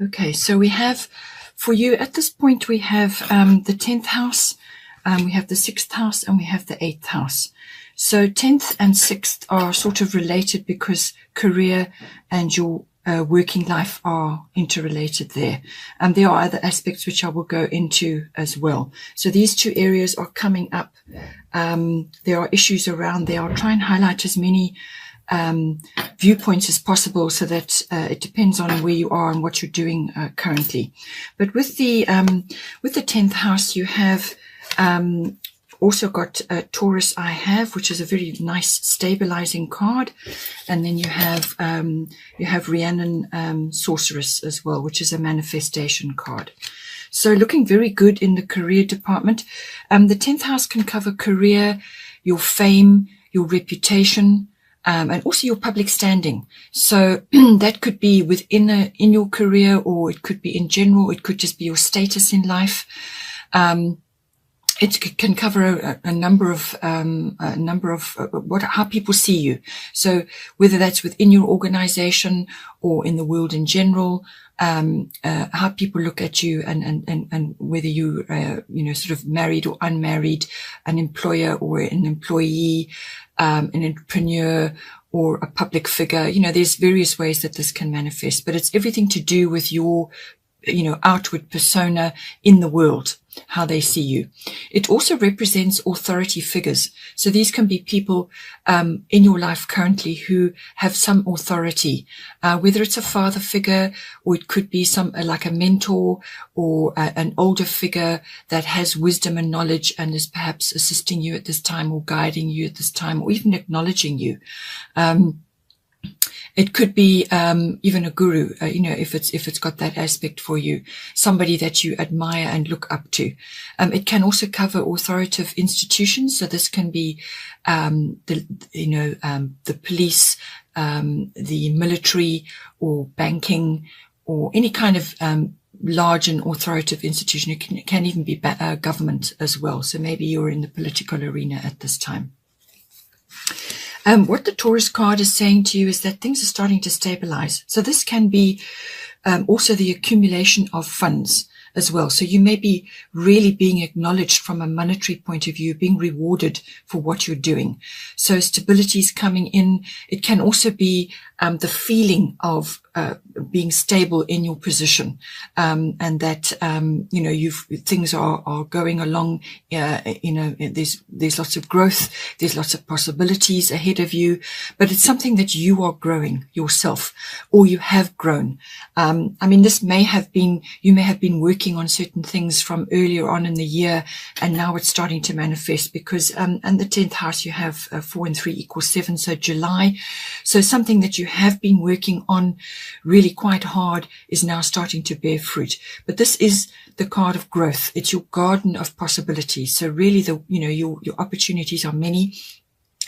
Okay, so we have, for you at this point, we have the 10th house, we have the 6th house, and we have the 8th house. So 10th and 6th are sort of related because career and your working life are interrelated there. And there are other aspects which I will go into as well. So these two areas are coming up. There are issues around there. I'll try and highlight as many viewpoints as possible so that it depends on where you are and what you're doing currently. But with the 10th house, you have also got Taurus I have, which is a very nice stabilizing card. And then you have Rhiannon Sorceress as well, which is a manifestation card. So looking very good in the career department. The 10th house can cover career, your fame, your reputation, and also your public standing. So that could be within in your career, or it could be in general. It could just be your status in life. It can cover a number of how people see you. So whether that's within your organization or in the world in general, how people look at you, and whether you sort of married or unmarried, an employer or an employee, an entrepreneur or a public figure. There's various ways that this can manifest, but it's everything to do with your outward persona in the world, how they see you. It also represents authority figures. So these can be people in your life currently who have some authority, whether it's a father figure, or it could be like a mentor or an older figure that has wisdom and knowledge and is perhaps assisting you at this time, or guiding you at this time, or even acknowledging you. It could be even a guru, if it's got that aspect for you, somebody that you admire and look up to. It can also cover authoritative institutions. So this can be the police, the military, or banking, or any kind of large and authoritative institution. It can even be government as well. So maybe you're in the political arena at this time. What the Taurus card is saying to you is that things are starting to stabilize. So this can be also the accumulation of funds as well. So you may be really being acknowledged from a monetary point of view, being rewarded for what you're doing. So stability is coming in. It can also be the feeling of being stable in your position, and that things are going along. There's lots of growth, there's lots of possibilities ahead of you, but it's something that you are growing yourself, or you have grown. This may have been, you may have been working on certain things from earlier on in the year, and now it's starting to manifest because and the 10th house, you have 4 and 3 equals 7, so July. So something that you have been working on really quite hard is now starting to bear fruit. But this is the card of growth. It's your garden of possibilities. So really your opportunities are many.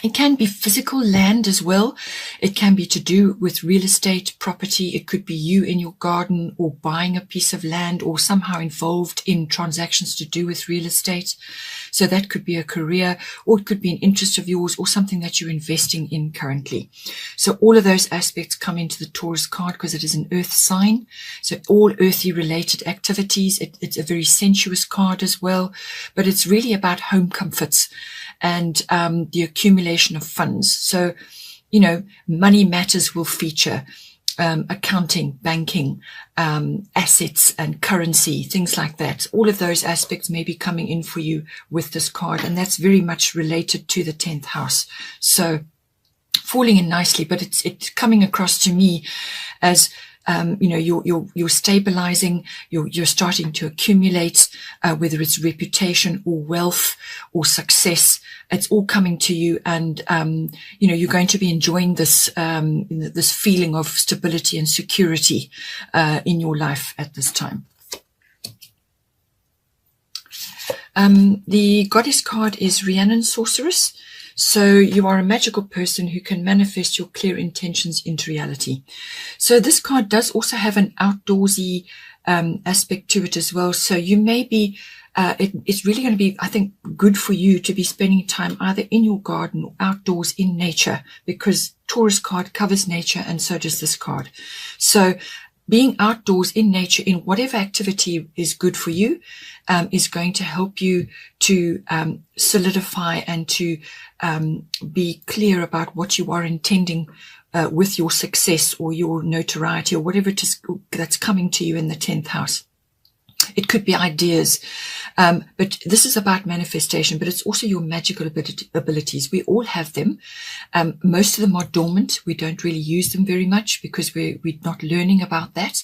It can be physical land as well. It can be to do with real estate, property. It could be you in your garden, or buying a piece of land, or somehow involved in transactions to do with real estate. So that could be a career, or it could be an interest of yours, or something that you're investing in currently. So all of those aspects come into the Taurus card because it is an earth sign. So all earthy related activities. It's a very sensuous card as well, but it's really about home comforts and the accumulation of funds. So, money matters will feature, accounting, banking, assets and currency, things like that. All of those aspects may be coming in for you with this card, and that's very much related to the 10th house. So falling in nicely, but it's coming across to me as you're stabilizing, you're starting to accumulate, whether it's reputation or wealth or success. It's all coming to you, and you're going to be enjoying this this feeling of stability and security in your life at this time. The goddess card is Rhiannon Sorceress. So you are a magical person who can manifest your clear intentions into reality. So this card does also have an outdoorsy aspect to it as well. So you may be, it's really going to be, I think, good for you to be spending time either in your garden or outdoors in nature, because Taurus card covers nature, and so does this card. So being outdoors in nature in whatever activity is good for you is going to help you to solidify and to be clear about what you are intending with your success or your notoriety or whatever it is that's coming to you in the 10th house. It could be ideas, but this is about manifestation, but it's also your magical abilities. We all have them. Most of them are dormant. We don't really use them very much because we're not learning about that.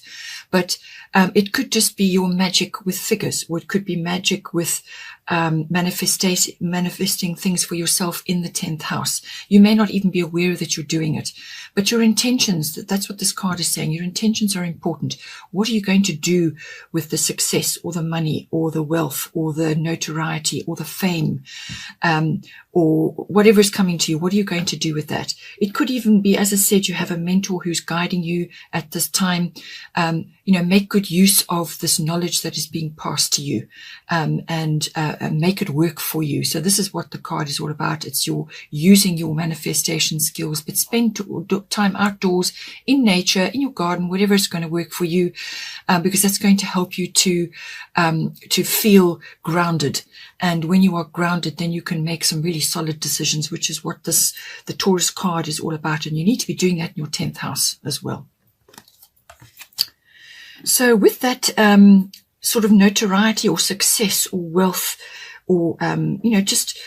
But it could just be your magic with figures, or it could be magic with manifesting things for yourself in the 10th house. You may not even be aware that you're doing it, but your intentions, that's what this card is saying. Your intentions are important. What are you going to do with the success or the money or the wealth or the notoriety or the fame or whatever is coming to you? What are you going to do with that? It could even be, as I said, you have a mentor who's guiding you at this time. Make good use of this knowledge that is being passed to you and make it work for you. So this is what the card is all about. It's your using your manifestation skills, but spend time outdoors in nature, in your garden, whatever is going to work for you, because that's going to help you to feel grounded. And when you are grounded, then you can make some really solid decisions, which is what the Taurus card is all about. And you need to be doing that in your 10th house as well. So with that sort of notoriety or success or wealth or, just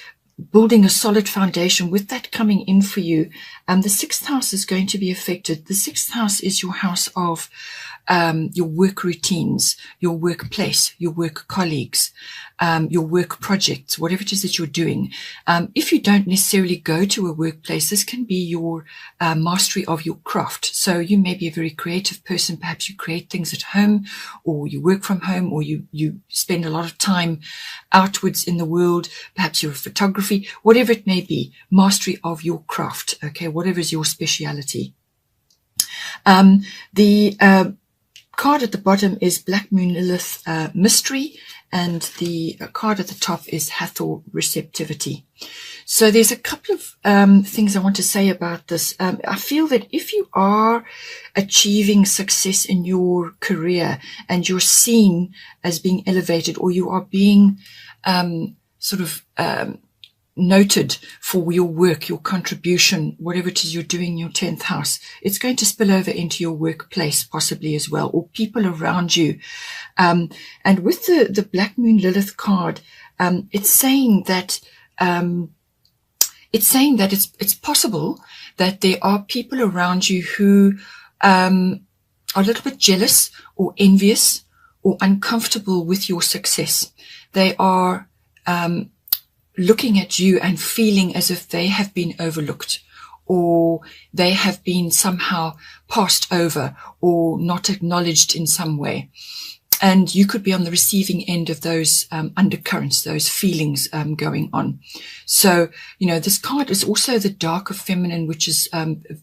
building a solid foundation, with that coming in for you, the 6th house is going to be affected. The 6th house is your house of your work routines, your workplace, your work colleagues, your work projects, whatever it is that you're doing. If you don't necessarily go to a workplace, this can be your mastery of your craft. So you may be a very creative person. Perhaps you create things at home, or you work from home, or you spend a lot of time outwards in the world. Perhaps you're a photography, whatever it may be, mastery of your craft. Okay, whatever is your speciality. The card at the bottom is Black Moon Lilith Mystery, and the card at the top is Hathor Receptivity. So there's a couple of things I want to say about this. I feel that if you are achieving success in your career and you're seen as being elevated, or you are being noted for your work, your contribution, whatever it is you're doing in your 10th house, it's going to spill over into your workplace possibly as well, or people around you. And with the Black Moon Lilith card, it's saying that it's possible that there are people around you who are a little bit jealous or envious or uncomfortable with your success. They are looking at you and feeling as if they have been overlooked, or they have been somehow passed over or not acknowledged in some way. And you could be on the receiving end of those undercurrents, those feelings going on. So, this card is also the darker feminine, which is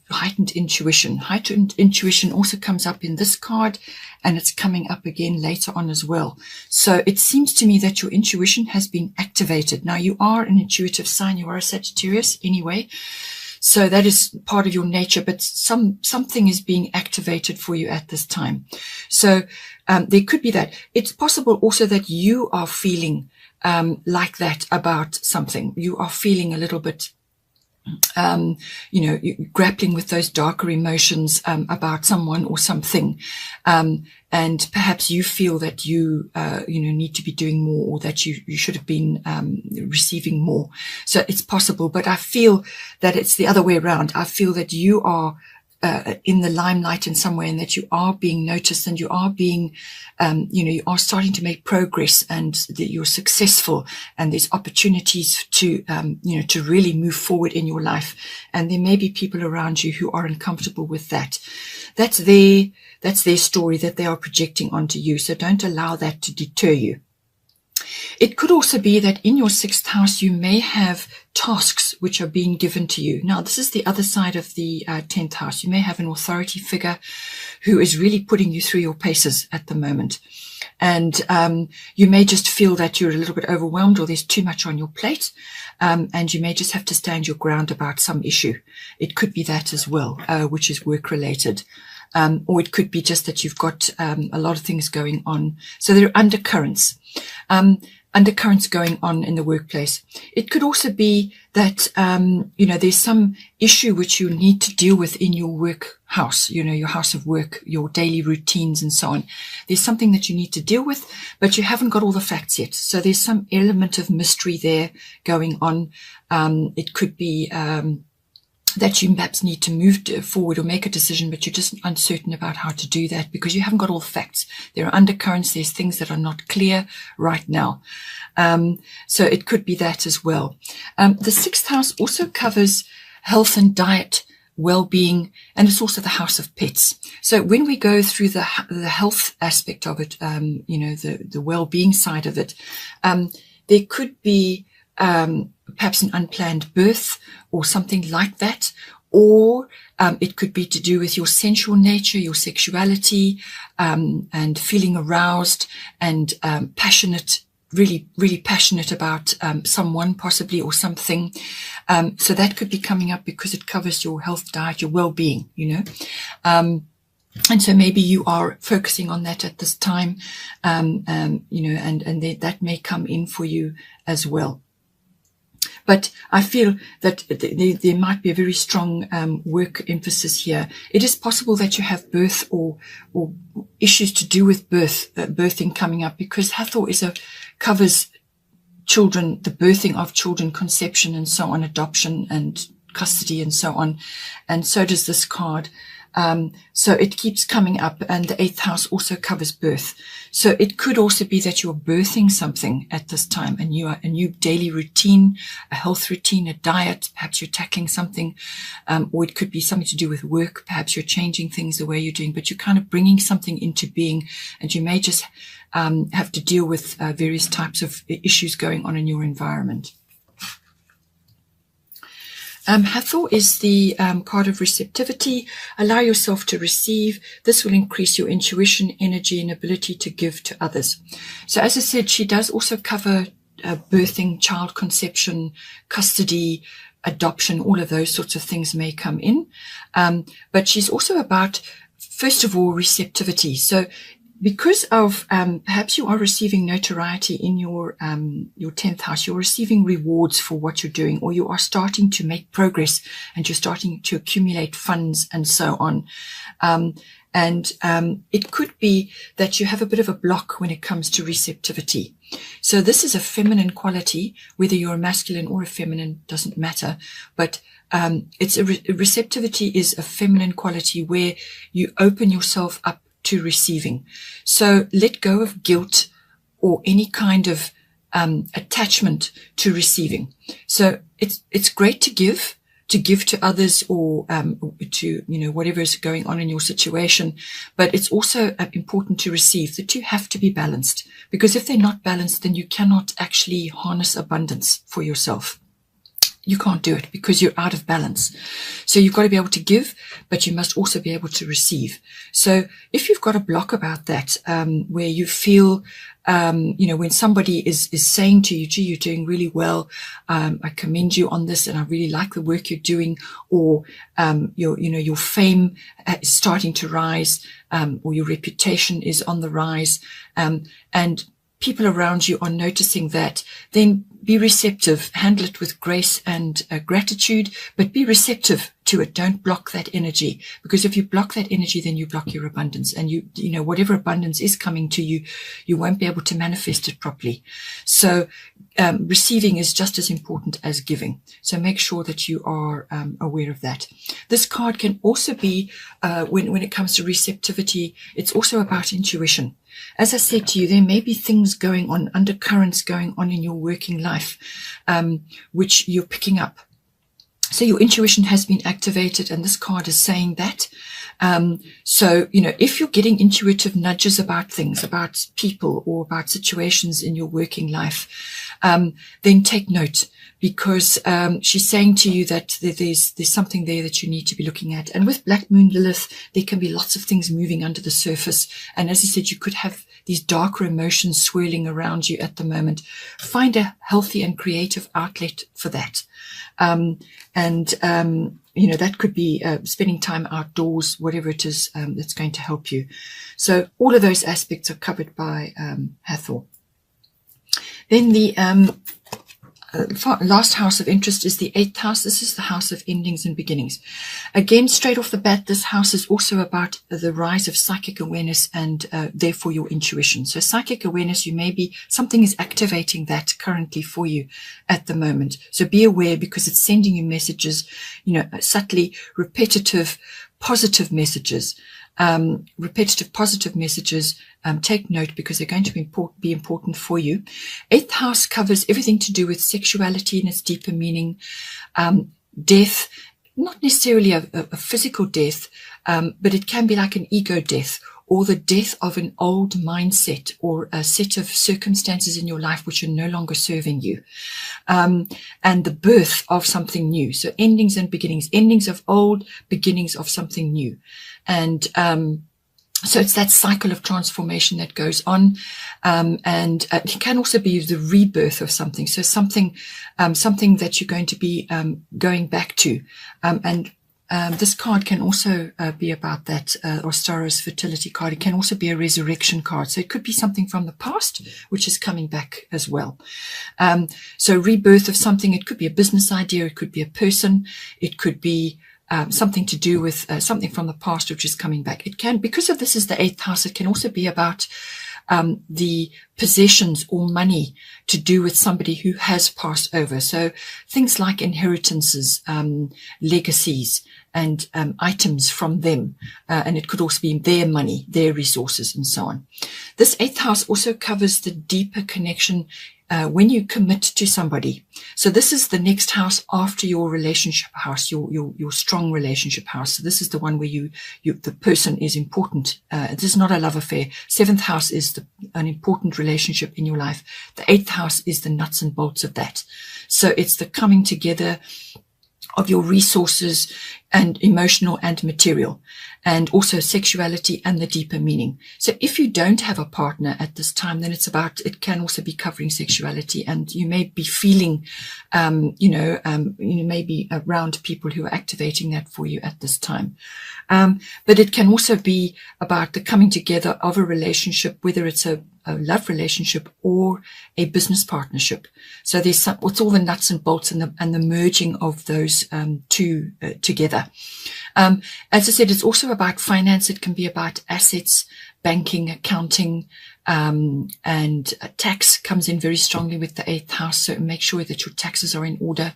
heightened intuition. Heightened intuition also comes up in this card, and it's coming up again later on as well. So it seems to me that your intuition has been activated. Now, you are an intuitive sign. You are a Sagittarius anyway. So that is part of your nature, but something is being activated for you at this time. So there could be that. It's possible also that you are feeling like that about something. You are feeling a little bit, grappling with those darker emotions about someone or something. And perhaps you feel that you need to be doing more, or that you should have been receiving more. So it's possible, but I feel that it's the other way around. I feel that you are in the limelight in some way, and that you are being noticed, and you are being, you are starting to make progress, and that you're successful, and there's opportunities to, to really move forward in your life. And there may be people around you who are uncomfortable with that. That's their story that they are projecting onto you. So don't allow that to deter you. It could also be that in your 6th house, you may have tasks which are being given to you. Now, this is the other side of the 10th house. You may have an authority figure who is really putting you through your paces at the moment. And you may just feel that you're a little bit overwhelmed, or there's too much on your plate, and you may just have to stand your ground about some issue. It could be that as well, which is work-related. or it could be just that you've got a lot of things going on. So there are undercurrents. Undercurrents going on in the workplace. It could also be that, there's some issue which you need to deal with in your work house, your house of work, your daily routines and so on. There's something that you need to deal with, but you haven't got all the facts yet. So there's some element of mystery there going on. It could be, that you perhaps need to move forward or make a decision, but you're just uncertain about how to do that because you haven't got all the facts. There are undercurrents. There's things that are not clear right now. So it could be that as well. The sixth house also covers health and diet, well-being, and it's also the house of pets. So when we go through the health aspect of it, the well-being side of it, there could be perhaps an unplanned birth or something like that, or it could be to do with your sensual nature, your sexuality, and feeling aroused and passionate, really, really passionate about someone possibly or something. So that could be coming up because it covers your health, diet, your well-being, and so maybe you are focusing on that at this time, and that may come in for you as well. But I feel that there might be a very strong work emphasis here. It is possible that you have birth or issues to do with birthing coming up, because Hathor covers children, the birthing of children, conception and so on, adoption and custody and so on. And so does this card. So it keeps coming up, and the eighth house also covers birth. So it could also be that you're birthing something at this time, and you are a new daily routine, a health routine, a diet. Perhaps you're tackling something, or it could be something to do with work. Perhaps you're changing things the way you're doing, but you're kind of bringing something into being, and you may just have to deal with various types of issues going on in your environment. Hathor is the card of receptivity. Allow yourself to receive. This will increase your intuition, energy, and ability to give to others. So as I said, she does also cover birthing, child conception, custody, adoption. All of those sorts of things may come in. But she's also about, first of all, receptivity. So because of perhaps you are receiving notoriety in your 10th house, you're receiving rewards for what you're doing, or you are starting to make progress and you're starting to accumulate funds and so on. It could be that you have a bit of a block when it comes to receptivity. So this is a feminine quality, whether you're a masculine or a feminine, doesn't matter. But receptivity is a feminine quality where you open yourself up to receiving. So let go of guilt or any kind of attachment to receiving. So it's great to give to others, or to whatever is going on in your situation, but it's also important to receive. The two have to be balanced, because if they're not balanced, then you cannot actually harness abundance for yourself. You can't do it because you're out of balance. So you've got to be able to give, but you must also be able to receive. So if you've got a block about that, where you feel, when somebody is saying to you, gee, you're doing really well, I commend you on this, and I really like the work you're doing, or, your fame is starting to rise, or your reputation is on the rise, and people around you are noticing that, then be receptive, handle it with grace and gratitude, but be receptive to it. Don't block that energy, because if you block that energy, then you block your abundance, and whatever abundance is coming to you, you won't be able to manifest it properly. So receiving is just as important as giving. So make sure that you are aware of that. This card can also be, when it comes to receptivity, it's also about intuition. As I said to you, there may be things going on, undercurrents going on in your working life, which you're picking up. So your intuition has been activated, and this card is saying that. So, if you're getting intuitive nudges about things, about people, or about situations in your working life, then take note, because she's saying to you that there's something there that you need to be looking at. And with Black Moon Lilith, there can be lots of things moving under the surface. And as I said, you could have these darker emotions swirling around you at the moment. Find a healthy and creative outlet for that. You know, that could be spending time outdoors, whatever it is that's going to help you. So all of those aspects are covered by Hathor. Then the last house of interest is the 8th house. This is the house of endings and beginnings. Again, straight off the bat, this house is also about the rise of psychic awareness and therefore your intuition. So psychic awareness, you may be, something is activating that currently for you at the moment. So be aware, because it's sending you messages, you know, subtly repetitive, positive messages. Repetitive positive messages, take note, because they're going to be important for you. 8th house covers everything to do with sexuality in its deeper meaning, death, not necessarily a physical death, but it can be like an ego death, or the death of an old mindset or a set of circumstances in your life which are no longer serving you, and the birth of something new. So endings and beginnings, endings of old, beginnings of something new. And so it's that cycle of transformation that goes on, and it can also be the rebirth of something. So something that you're going to be going back to, and this card can also be about that, or Star's fertility card. It can also be a resurrection card. So it could be something from the past, which is coming back as well. So rebirth of something. It could be a business idea. It could be a person. It could be something to do with something from the past, which is coming back. It can, because of this is the 8th house, it can also be about the possessions or money to do with somebody who has passed over. So things like inheritances, legacies, and items from them. And it could also be their money, their resources, and so on. This 8th house also covers the deeper connection when you commit to somebody. So this is the next house after your relationship house, your strong relationship house. So this is the one where the person is important. This is not a love affair. 7th house is an important relationship in your life. The 8th house is the nuts and bolts of that. So it's the coming together of your resources and emotional and material, and also sexuality and the deeper meaning. So if you don't have a partner at this time, then it can also be covering sexuality, and you may be feeling, maybe around people who are activating that for you at this time. But it can also be about the coming together of a relationship, whether it's a love relationship or a business partnership. So it's all the nuts and bolts and the merging of those two together. As I said, it's also about finance. It can be about assets, banking, accounting, and tax comes in very strongly with the 8th house. So make sure that your taxes are in order.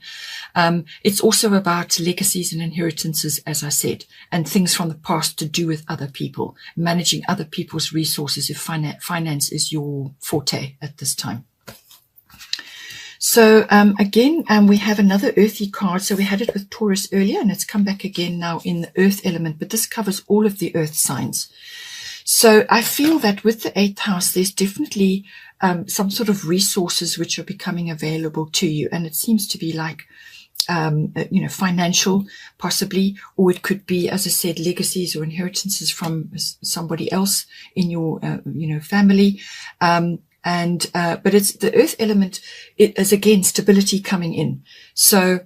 It's also about legacies and inheritances, as I said, and things from the past to do with other people, managing other people's resources if finance is your forte at this time. So again, we have another earthy card. So we had it with Taurus earlier, and it's come back again now in the earth element, but this covers all of the earth signs. So I feel that with the 8th house, there's definitely some sort of resources which are becoming available to you. And it seems to be like, financial possibly, or it could be, as I said, legacies or inheritances from somebody else in your, family. But it's the earth element. It is again stability coming in. So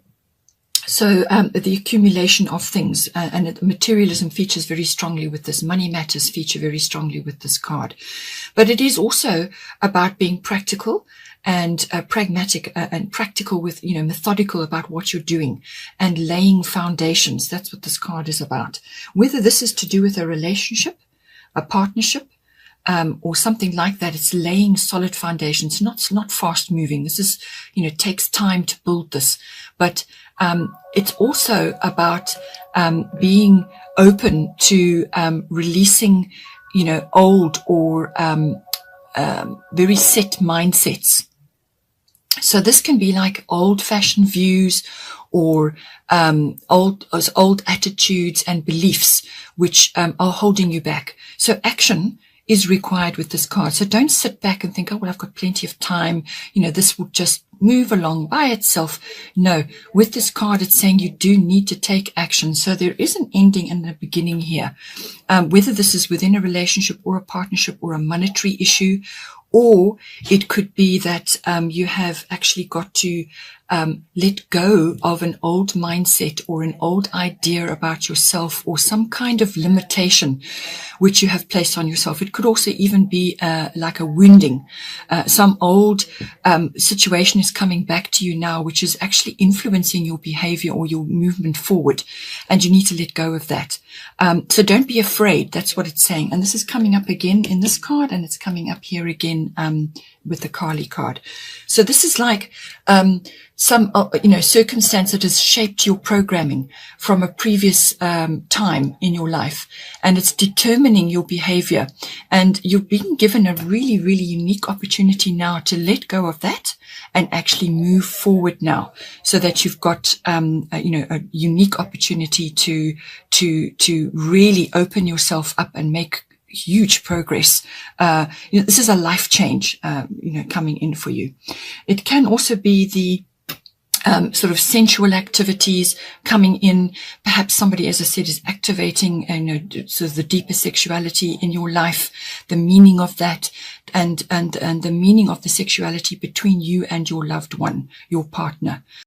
the accumulation of things, and materialism features very strongly with this. Money matters feature very strongly with this card. But it is also about being practical and pragmatic and practical with, methodical about what you're doing and laying foundations. That's what this card is about. Whether this is to do with a relationship, a partnership, or something like that, it's laying solid foundations, not fast moving. This is, takes time to build this, but it's also about being open to releasing, old or very set mindsets. So this can be like old-fashioned views or old attitudes and beliefs which are holding you back. So action is required with this card. So don't sit back and think, oh, well, I've got plenty of time. This will just move along by itself. No, with this card, it's saying you do need to take action. So there is an ending and a beginning here. Whether this is within a relationship or a partnership or a monetary issue, or it could be that you have actually got to let go of an old mindset or an old idea about yourself or some kind of limitation which you have placed on yourself. It could also even be like a wounding. Some old situation is coming back to you now, which is actually influencing your behavior or your movement forward, and you need to let go of that. So don't be afraid. That's what it's saying. And this is coming up again in this card, and it's coming up here again with the Kali card. So this is like some circumstance that has shaped your programming from a previous time in your life, and it's determining your behavior. And you're being given a really, really unique opportunity now to let go of that and actually move forward now, so that you've got a unique opportunity to really open yourself up and make huge progress. This is a life change, coming in for you. It can also be the sort of sensual activities coming in. Perhaps somebody, as I said, is activating, sort of the deeper sexuality in your life, the meaning of that, and the meaning of the sexuality between you and your loved one, your partner.